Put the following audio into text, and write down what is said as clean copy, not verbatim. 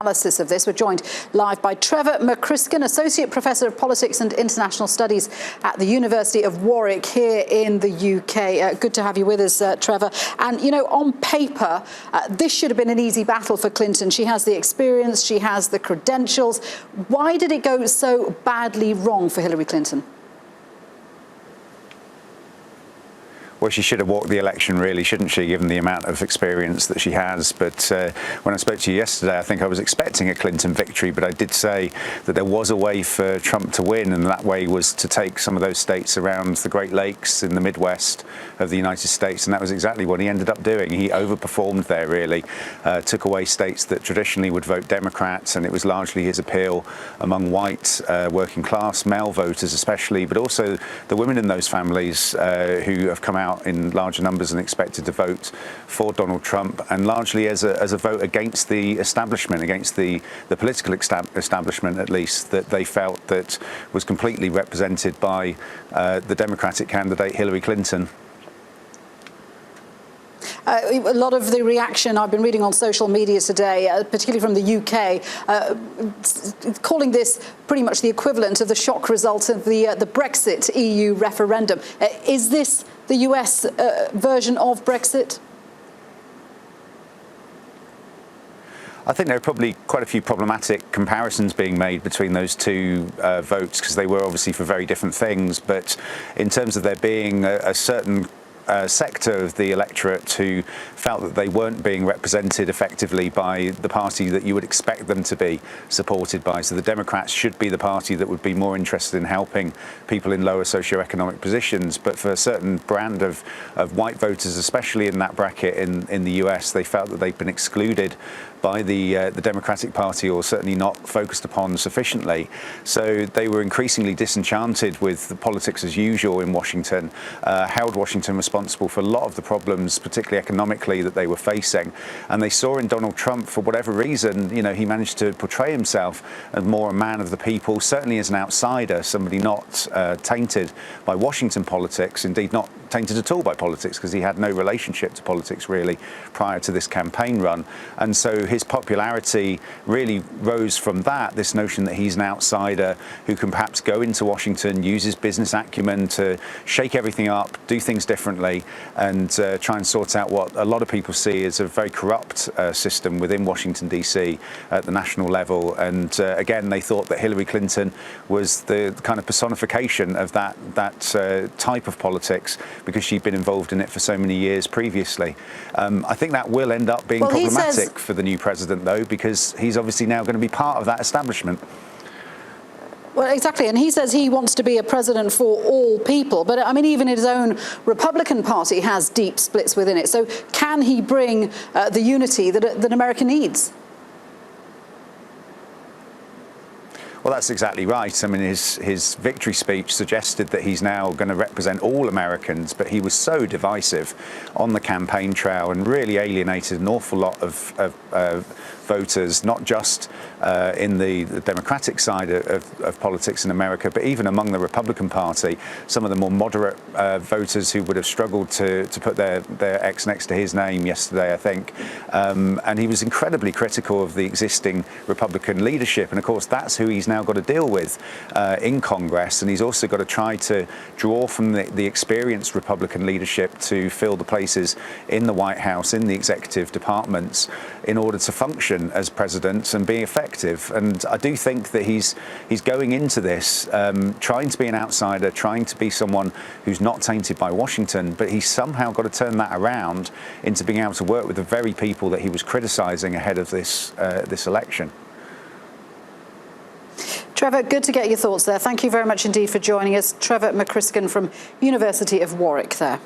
Analysis of this. We're joined live by Trevor McCrisken, Associate Professor of Politics and International Studies at the University of Warwick here in the UK. Good to have you with us, Trevor. And, you know, on paper, this should have been an easy battle for Clinton. She has the experience, she has the credentials. Why did it go so badly wrong for Hillary Clinton? Well, she should have walked the election, really, shouldn't she, given the amount of experience that she has. But when I spoke to you yesterday, I think I was expecting a Clinton victory, but I did say that there was a way for Trump to win, and that way was to take some of those states around the Great Lakes in the Midwest of the United States, and that was exactly what he ended up doing. He overperformed there, really, took away states that traditionally would vote Democrats, and it was largely his appeal among white working-class male voters especially, but also the women in those families who have come out in larger numbers and expected to vote for Donald Trump, and largely as a vote against the establishment, against the political establishment, at least, that they felt that was completely represented by the Democratic candidate Hillary Clinton. A lot of the reaction I've been reading on social media today, particularly from the UK, calling this pretty much the equivalent of the shock result of the Brexit EU referendum. Is this the US version of Brexit? I think there are probably quite a few problematic comparisons being made between those two votes, because they were obviously for very different things. But in terms of there being a certain sector of the electorate who felt that they weren't being represented effectively by the party that you would expect them to be supported by. So the Democrats should be the party that would be more interested in helping people in lower socioeconomic positions. But for a certain brand of white voters, especially in that bracket in the US, they felt that they'd been excluded by the Democratic Party, or certainly not focused upon sufficiently. So they were increasingly disenchanted with the politics as usual in Washington, held Washington responsible for a lot of the problems, particularly economically, that they were facing. And they saw in Donald Trump, for whatever reason, you know, he managed to portray himself as more a man of the people, certainly as an outsider, somebody not tainted by Washington politics, indeed not tainted at all by politics, because he had no relationship to politics really prior to this campaign run. And so his popularity really rose from that, this notion that he's an outsider who can perhaps go into Washington, use his business acumen to shake everything up, do things differently, and try and sort out what a lot of people see as a very corrupt system within Washington, D.C. at the national level. And again, they thought that Hillary Clinton was the kind of personification of that type of politics, because she'd been involved in it for so many years previously. I think that will end up being problematic for the new president, though, because he's obviously now going to be part of that establishment. Well, exactly, and he says he wants to be a president for all people, but I mean, even his own Republican Party has deep splits within it. So can he bring the unity that America needs? Well, that's exactly right. I mean, his victory speech suggested that he's now going to represent all Americans, but he was so divisive on the campaign trail and really alienated an awful lot of voters, not just in the Democratic side of politics in America, but even among the Republican Party. Some of the more moderate voters who would have struggled to put their X next to his name yesterday, I think. And he was incredibly critical of the existing Republican leadership. And of course, that's who he's now got to deal with in Congress. And he's also got to try to draw from the experienced Republican leadership to fill the places in the White House, in the executive departments, in order to function as president and be effective. And I do think that he's going into this trying to be an outsider, trying to be someone who's not tainted by Washington, but he's somehow got to turn that around into being able to work with the very people that he was criticizing ahead of this election. Trevor, good to get your thoughts there. Thank you very much indeed for joining us. Trevor McCrisken from University of Warwick there.